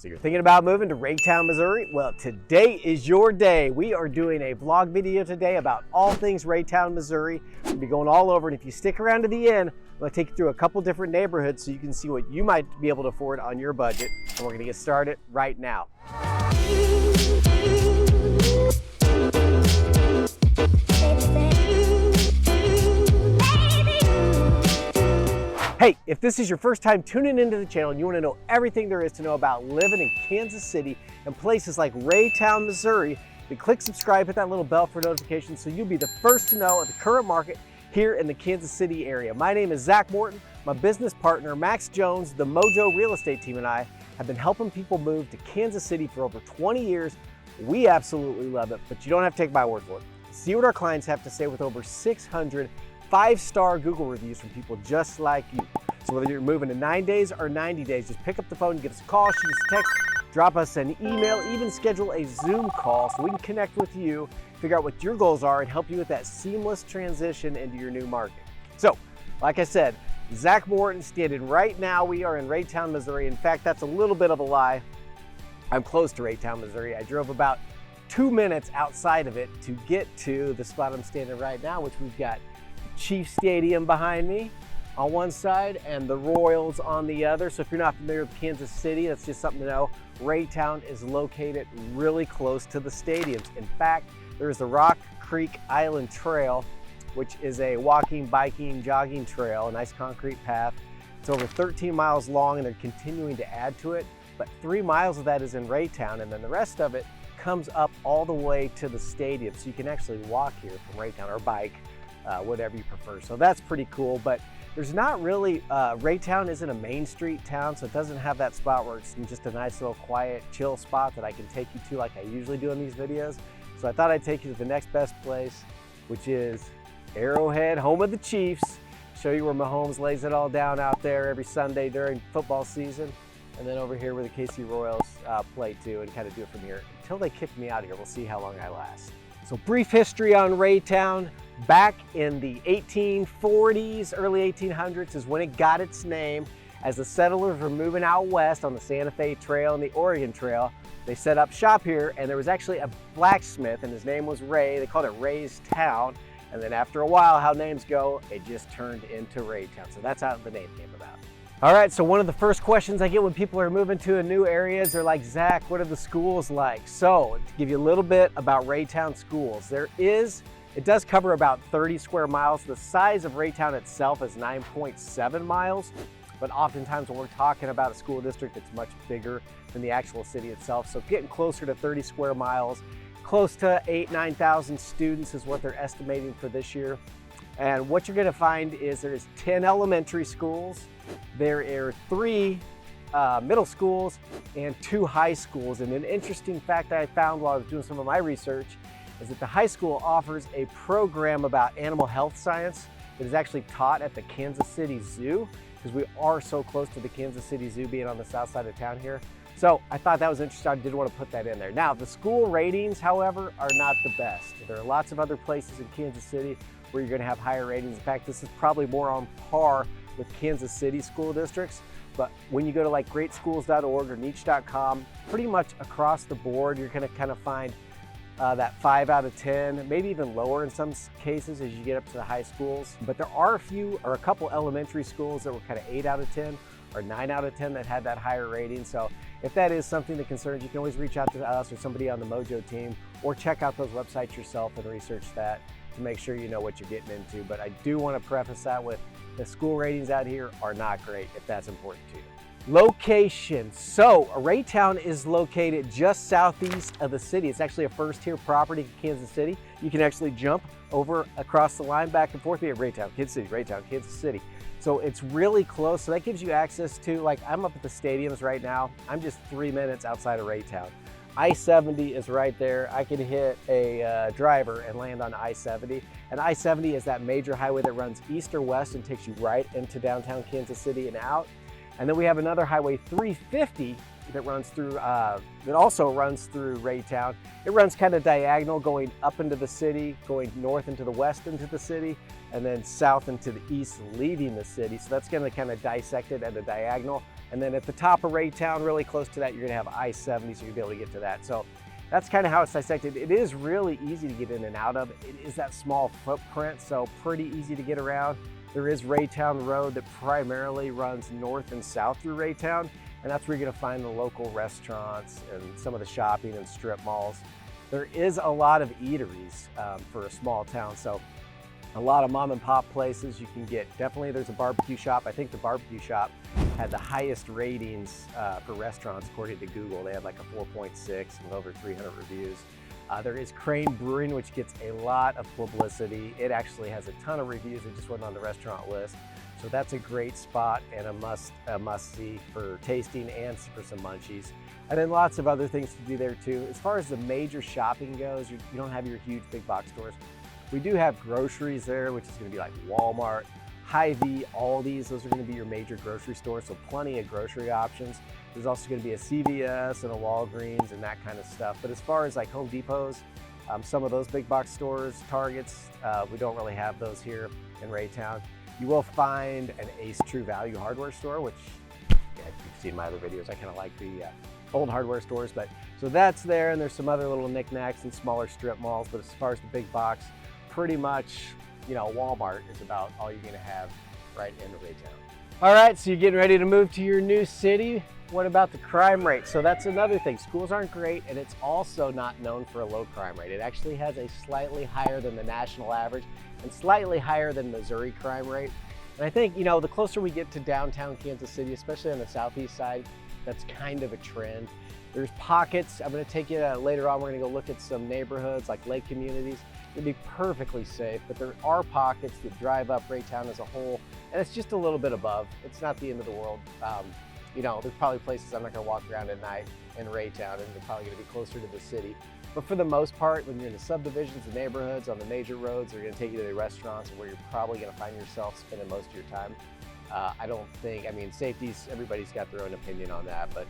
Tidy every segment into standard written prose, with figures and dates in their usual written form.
So you're thinking about moving to Raytown, Missouri? Well, today is your day. We are doing a vlog video today about all things Raytown, Missouri. We'll be going all over, and if you stick around to the end, I'm going to take you through a couple different neighborhoods so you can see what you might be able to afford on your budget. And we're going to get started right now. Hey, if this is your first time tuning into the channel and you want to know everything there is to know about living in Kansas City and places like Raytown, Missouri, then click subscribe, hit that little bell for notifications so you'll be the first to know of the current market here in the Kansas City area. My name is Zach Morton. My business partner, Max Jones, the Mojo Real Estate team, and I have been helping people move to Kansas City for over 20 years. We absolutely love it, but you don't have to take my word for it. See what our clients have to say with over 600 5-star Google reviews from people just like you. So whether you're moving in 9 days or 90 days, just pick up the phone, give us a call, shoot us a text, drop us an email, even schedule a Zoom call so we can connect with you, figure out what your goals are, and help you with that seamless transition into your new market. So, like I said, Zach Morton standing right now. We are in Raytown, Missouri. In fact, that's a little bit of a lie. I'm close to Raytown, Missouri. I drove about 2 minutes outside of it to get to the spot I'm standing right now, which we've got Chief Stadium behind me on one side and the Royals on the other. So if you're not familiar with Kansas City, that's just something to know. Raytown is located really close to the stadiums. In fact, there's the Rock Creek Island Trail, which is a walking, biking, jogging trail, a nice concrete path. It's over 13 miles long and they're continuing to add to it, but 3 miles of that is in Raytown, and then the rest of it comes up all the way to the stadium. So you can actually walk here from Raytown or bike, whatever you prefer. So that's pretty cool, but there's not really, Raytown isn't a main street town, so it doesn't have that spot where it's just a nice little quiet, chill spot that I can take you to like I usually do in these videos. So I thought I'd take you to the next best place, which is Arrowhead, home of the Chiefs. Show you where Mahomes lays it all down out there every Sunday during football season. And then over here where the KC Royals play too, and kind of do it from here. Until they kick me out of here, we'll see how long I last. So brief history on Raytown. Back in the 1840s, early 1800s is when it got its name. As the settlers were moving out west on the Santa Fe Trail and the Oregon Trail, they set up shop here, and there was actually a blacksmith, and his name was Ray. They called it Ray's Town. And then after a while, how names go, it just turned into Raytown. So that's how the name came about. All right, so one of the first questions I get when people are moving to a new areas, they're like, Zach, what are the schools like? So to give you a little bit about Raytown schools, it does cover about 30 square miles. The size of Raytown itself is 9.7 miles, but oftentimes when we're talking about a school district, it's much bigger than the actual city itself. So getting closer to 30 square miles, close to 9,000 students is what they're estimating for this year. And what you're gonna find is there's 10 elementary schools, there are 3 middle schools, and 2 high schools. And an interesting fact that I found while I was doing some of my research is that the high school offers a program about animal health science that is actually taught at the Kansas City Zoo, because we are so close to the Kansas City Zoo being on the south side of town here. So I thought that was interesting. I did want to put that in there. Now, the school ratings, however, are not the best. There are lots of other places in Kansas City where you're going to have higher ratings. In fact, this is probably more on par with Kansas City school districts. But when you go to like greatschools.org or niche.com, pretty much across the board, you're going to kind of find that 5 out of 10, maybe even lower in some cases as you get up to the high schools. But there are a couple elementary schools that were kind of 8 out of 10 or 9 out of 10 that had that higher rating. So if that is something that concerns you, can always reach out to us or somebody on the Mojo team, or check out those websites yourself and research that to make sure you know what you're getting into. But I do want to preface that with the school ratings out here are not great if that's important to you. Location. So Raytown is located just southeast of the city. It's actually a first-tier property in Kansas City. You can actually jump over across the line back and forth. Be at Raytown, Kansas City, Raytown, Kansas City. So it's really close. So that gives you access to, like, I'm up at the stadiums right now. I'm just 3 minutes outside of Raytown. I-70 is right there. I can hit a driver and land on I-70. And I-70 is that major highway that runs east or west and takes you right into downtown Kansas City and out. And then we have another highway 350 that runs through, that also runs through Raytown. It runs kind of diagonal, going up into the city, going north into the west into the city, and then south into the east, leaving the city. So that's going to kind of dissect it at a diagonal. And then at the top of Raytown, really close to that, you're gonna have I-70, so you'll be able to get to that. So that's kind of how it's dissected. It is really easy to get in and out of. It is that small footprint, so pretty easy to get around. There is Raytown Road that primarily runs north and south through Raytown, and that's where you're gonna find the local restaurants and some of the shopping and strip malls. There is a lot of eateries for a small town, so a lot of mom and pop places you can get. Definitely there's a barbecue shop. I think the barbecue shop had the highest ratings for restaurants according to Google. They had like a 4.6 with over 300 reviews. There is Crane Brewing, which gets a lot of publicity. It actually has a ton of reviews. It just wasn't on the restaurant list. So that's a great spot and a must see for tasting and for some munchies. And then lots of other things to do there too. As far as the major shopping goes, you don't have your huge big box stores. We do have groceries there, which is gonna be like Walmart, Hy-Vee, Aldi's. Those are gonna be your major grocery stores, so plenty of grocery options. There's also gonna be a CVS and a Walgreens and that kind of stuff. But as far as like Home Depots, some of those big box stores, Targets, we don't really have those here in Raytown. You will find an Ace True Value hardware store, which if you've seen my other videos, I kind of like the old hardware stores. But so that's there, and there's some other little knickknacks and smaller strip malls. But as far as the big box, pretty much, you know, Walmart is about all you're gonna have right in Raytown. All right, so you're getting ready to move to your new city. What about the crime rate? So that's another thing. Schools aren't great, and it's also not known for a low crime rate. It actually has a slightly higher than the national average and slightly higher than Missouri crime rate. And I think, you know, the closer we get to downtown Kansas City, especially on the southeast side, that's kind of a trend. There's pockets. I'm gonna take you later on, we're gonna go look at some neighborhoods like lake communities. It'd be perfectly safe, but there are pockets that drive up Raytown as a whole, and it's just a little bit above. It's not the end of the world. You know, there's probably places I'm not gonna walk around at night in Raytown, and they're probably gonna be closer to the city. But for the most part, when you're in the subdivisions, the neighborhoods, on the major roads, they're gonna take you to the restaurants where you're probably gonna find yourself spending most of your time. I mean, safety's, everybody's got their own opinion on that, but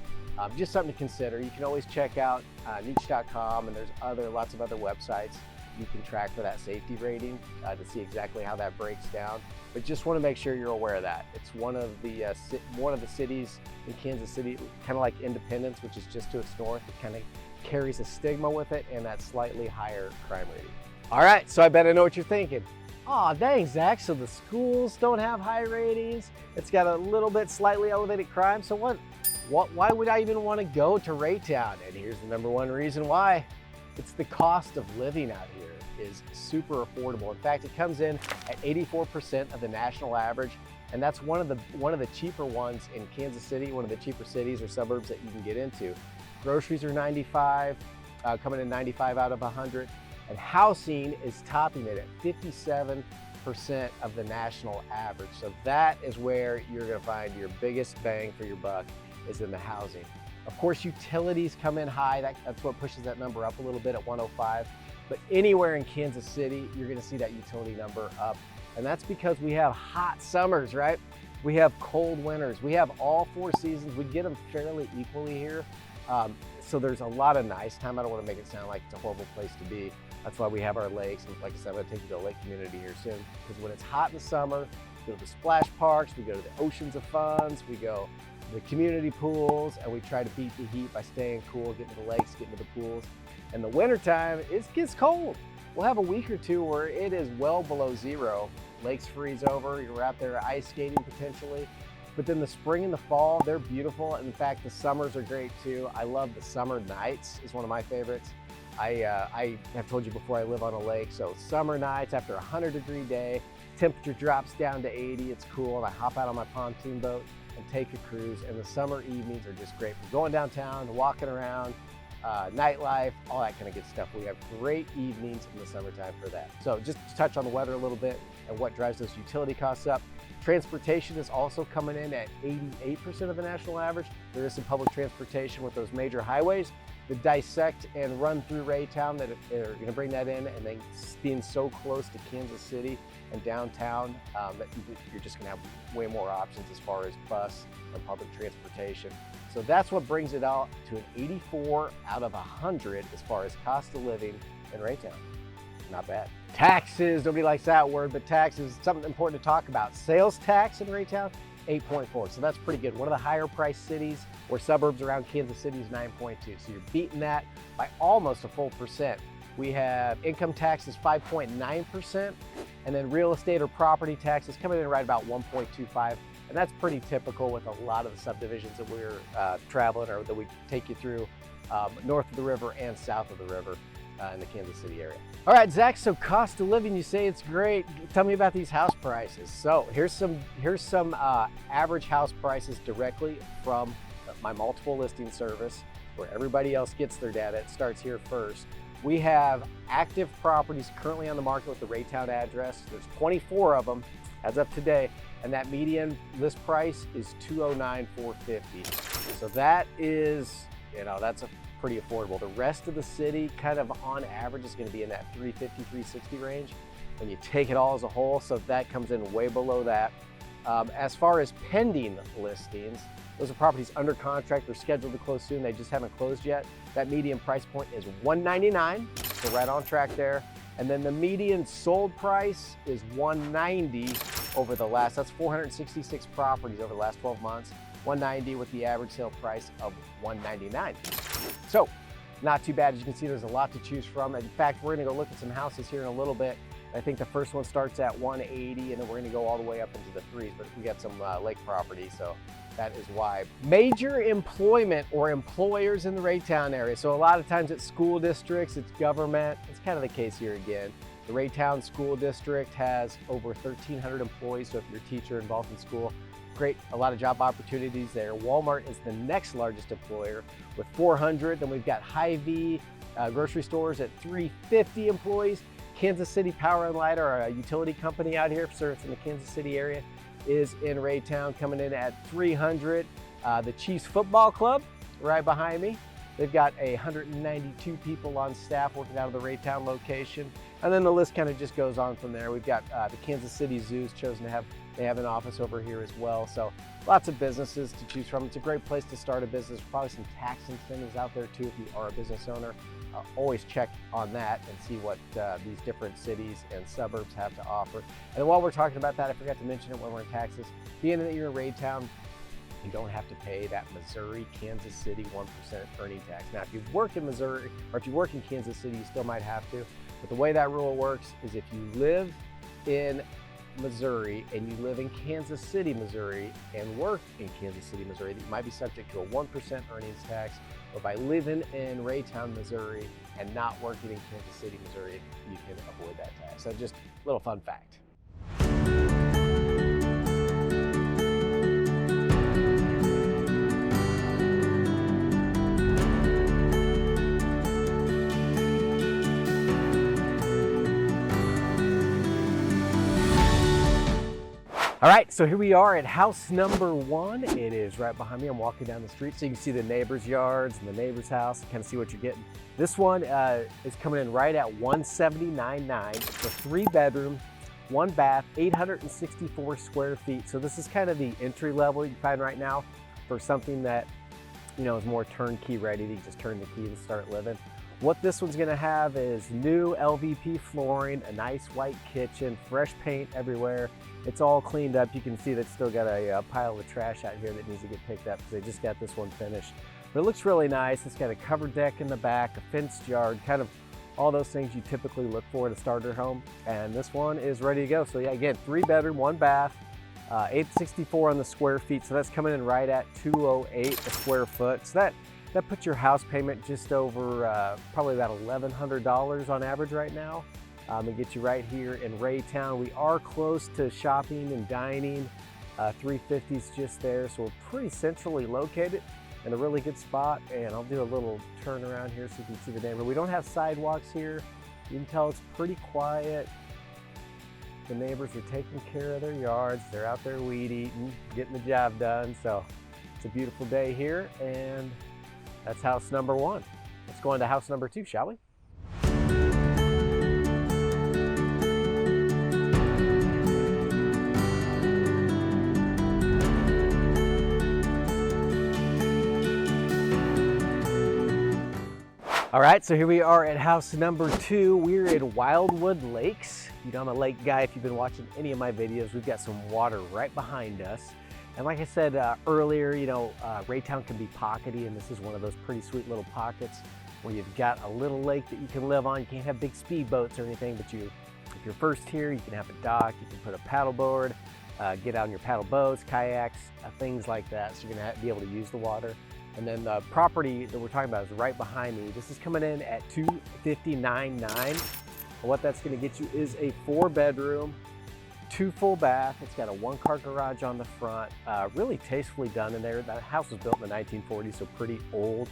just something to consider. You can always check out niche.com, and there's lots of other websites you can track for that safety rating to see exactly how that breaks down. But just want to make sure you're aware of that. It's one of the cities in Kansas City, kind of like Independence, which is just to its north. It kind of carries a stigma with it and that slightly higher crime rating. All right, so I bet I know what you're thinking. Oh, dang, Zach, so the schools don't have high ratings. It's got a little bit slightly elevated crime. So why would I even want to go to Raytown? And here's the number one reason why. It's the cost of living out here is super affordable. In fact, it comes in at 84% of the national average, and that's one of the cheaper ones in Kansas City, one of the cheaper cities or suburbs that you can get into. Groceries are 95, coming in 95 out of 100, and housing is topping it at 57% of the national average. So that is where you're gonna find your biggest bang for your buck, is in the housing. Of course, utilities come in high. That's what pushes that number up a little bit at 105. But anywhere in Kansas City, you're gonna see that utility number up. And that's because we have hot summers, right? We have cold winters. We have all 4 seasons. We get them fairly equally here. So there's a lot of nice time. I don't wanna make it sound like it's a horrible place to be. That's why we have our lakes. And like I said, I'm gonna take you to a lake community here soon. Because when it's hot in the summer, we go to the splash parks, we go to the oceans of funds, we go the community pools, and we try to beat the heat by staying cool, getting to the lakes, getting to the pools. In the wintertime, it gets cold. We'll have a week or two where it is well below zero. Lakes freeze over, you're out there ice skating potentially. But then the spring and the fall, they're beautiful. And in fact, the summers are great too. I love the summer nights, is one of my favorites. I have told you before, I live on a lake, so summer nights after a 100-degree day, temperature drops down to 80, it's cool, and I hop out on my pontoon boat and take a cruise, and the summer evenings are just great for going downtown, walking around, nightlife, all that kind of good stuff. We have great evenings in the summertime for that. So just to touch on the weather a little bit and what drives those utility costs up. Transportation is also coming in at 88% of the national average. There is some public transportation with those major highways that dissect and run through Raytown that are gonna bring that in, and then being so close to Kansas City and downtown, that you're just gonna have way more options as far as bus and public transportation. So that's what brings it out to an 84 out of 100 as far as cost of living in Raytown. Not bad. Taxes, nobody likes that word, but taxes is something important to talk about. Sales tax in Raytown 8.4. So that's pretty good. One of the higher priced cities or suburbs around Kansas City is 9.2. So you're beating that by almost a full percent. We have income taxes 5.9%, and then real estate or property taxes coming in right about 1.25. And that's pretty typical with a lot of the subdivisions that we're traveling or that we take you through north of the river and south of the river in the Kansas City area. All right, Zach, so cost of living, you say it's great. Tell me about these house prices. So here's some average house prices directly from my multiple listing service where everybody else gets their data. It starts here first. We have active properties currently on the market with the Raytown address. There's 24 of them as of today, and that median list price is $209,450. So that is, that's a pretty affordable. The rest of the city kind of on average is going to be in that $350, $360 range when you take it all as a whole. So that comes in way below that. As far as pending listings, those are properties under contract or scheduled to close soon. They just haven't closed yet. That median price point is $199, so right on track there. And then the median sold price is $190 over the last, that's 466 properties over the last 12 months. $190 with the average sale price of $199. So not too bad. As you can see, there's a lot to choose from. In fact, we're gonna go look at some houses here in a little bit. I think the first one starts at $180, and then we're gonna go all the way up into the threes, but we got some lake property, so that is why. Major employment or employers in the Raytown area. So a lot of times it's school districts, it's government. It's kind of the case here again. The Raytown School District has over 1,300 employees, so if you're a teacher involved in school, great, a lot of job opportunities there. Walmart is the next largest employer with 400. Then we've got Hy-Vee grocery stores at 350 employees. Kansas City Power and Light, our utility company out here, servicing the Kansas City area, is in Raytown, coming in at 300. The Chiefs Football Club, right behind me, they've got 192 people on staff working out of the Raytown location. And then the list kind of just goes on from there. We've got the Kansas City Zoo's chosen to have, they have an office over here as well. So lots of businesses to choose from. It's a great place to start a business. Probably some tax incentives out there too if you are a business owner. Always check on that and see what these different cities and suburbs have to offer. And then while we're talking about that, I forgot to mention it when we're in taxes. Being that you're in Raytown, you don't have to pay that Missouri, Kansas City 1% earning tax. Now, if you work in Missouri or if you work in Kansas City, you still might have to. But the way that rule works is if you live in Missouri and you live in Kansas City, Missouri and work in Kansas City, Missouri, that you might be subject to a 1% earnings tax. But by living in Raytown, Missouri and not working in Kansas City, Missouri, you can avoid that tax. So just a little fun fact. All right, so here we are at house number 1. It is right behind me. I'm walking down the street so you can see the neighbor's yards and the neighbor's house, kind of see what you're getting. This one is coming in right at $179.9. It's a 3-bedroom, 1 bath, 864 square feet. So this is kind of the entry level you can find right now for something that, is more turnkey ready. You just turn the key and start living. What this one's gonna have is new LVP flooring, a nice white kitchen, fresh paint everywhere. It's all cleaned up. You can see that's still got a pile of trash out here that needs to get picked up because they just got this one finished. But it looks really nice. It's got a covered deck in the back, a fenced yard, kind of all those things you typically look for at a starter home. And this one is ready to go. So yeah, again, 3-bedroom, 1 bath, 864 on the square feet. So that's coming in right at $208 a square foot. So that puts your house payment just over probably about $1,100 on average right now. And get you right here in Raytown. We are close to shopping and dining. 350's just there, so we're pretty centrally located in a really good spot. And I'll do a little turn around here so you can see the neighborhood. We don't have sidewalks here. You can tell it's pretty quiet. The neighbors are taking care of their yards. They're out there weed eating, getting the job done. So it's a beautiful day here, and that's house number 1. Let's go on to house number 2, shall we? All right, so here we are at house number 2. We're in Wildwood Lakes. I'm a lake guy. If you've been watching any of my videos, we've got some water right behind us. And like I said earlier, Raytown can be pockety, and this is one of those pretty sweet little pockets where you've got a little lake that you can live on. You can't have big speedboats or anything, but if you're first here, you can have a dock, you can put a paddle board, get out on your paddle boats, kayaks, things like that. So you're gonna be able to use the water. And then the property that we're talking about is right behind me. This is coming in at $259,900. What that's gonna get you is a 4-bedroom, 2 full bath. It's got a 1-car garage on the front. Really tastefully done in there. That house was built in the 1940s, so pretty old.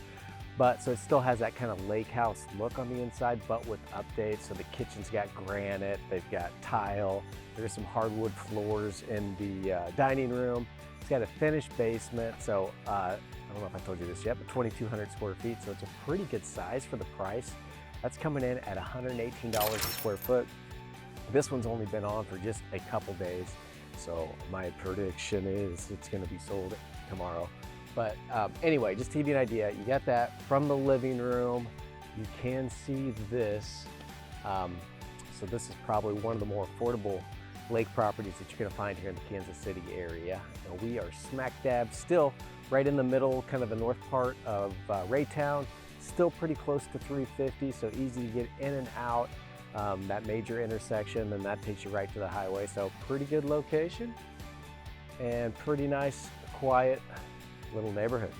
But so it still has that kind of lake house look on the inside, but with updates. So the kitchen's got granite, they've got tile. There's some hardwood floors in the dining room. It's got a finished basement. So I don't know if I told you this yet, but 2,200 square feet. So it's a pretty good size for the price. That's coming in at $118 a square foot. This one's only been on for just a couple days. So my prediction is it's gonna be sold tomorrow. But anyway, just to give you an idea, you got that from the living room. You can see this. So this is probably one of the more affordable lake properties that you're gonna find here in the Kansas City area. And we are smack dab still right in the middle, kind of the north part of Raytown. Still pretty close to 350, so easy to get in and out. That major intersection, and that takes you right to the highway. So pretty good location and pretty nice, quiet little neighborhood.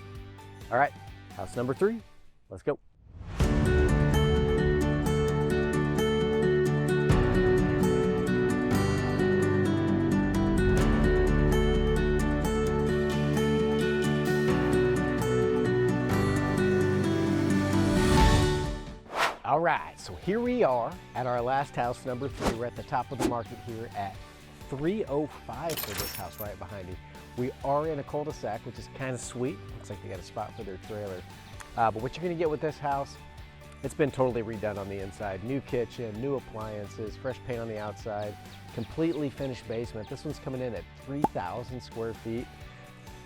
All right, house number 3, let's go. All right, so here we are at our last house, number 3. We're at the top of the market here at $305 for this house right behind you. We are in a cul-de-sac, which is kind of sweet. Looks like they got a spot for their trailer. But what you're gonna get with this house, it's been totally redone on the inside. New kitchen, new appliances, fresh paint on the outside, completely finished basement. This one's coming in at 3,000 square feet,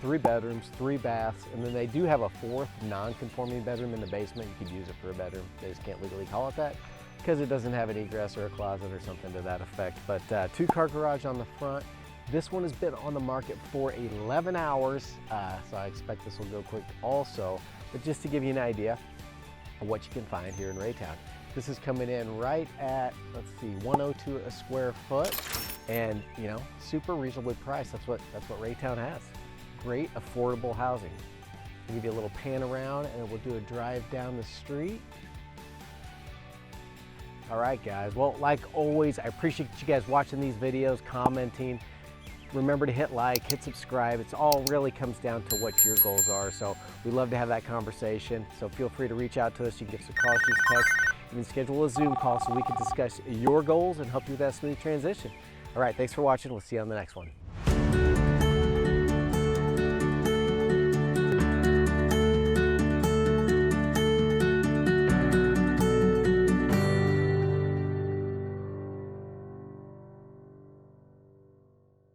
3 bedrooms, 3 baths, and then they do have a 4th non-conforming bedroom in the basement. You could use it for a bedroom. They just can't legally call it that because it doesn't have an egress or a closet or something to that effect. But 2-car garage on the front. This one has been on the market for 11 hours, so I expect this will go quick also. But just to give you an idea of what you can find here in Raytown. This is coming in right at, let's see, $102 a square foot, and super reasonably priced. That's what Raytown has. Great affordable housing. I'll give you a little pan around and we'll do a drive down the street. All right, guys. Well, like always, I appreciate you guys watching these videos, commenting. Remember to hit like, hit subscribe. It's all really comes down to what your goals are. So we love to have that conversation. So feel free to reach out to us. You can give us a call, shoot a text, even schedule a Zoom call so we can discuss your goals and help you with that smooth transition. All right, thanks for watching. We'll see you on the next one.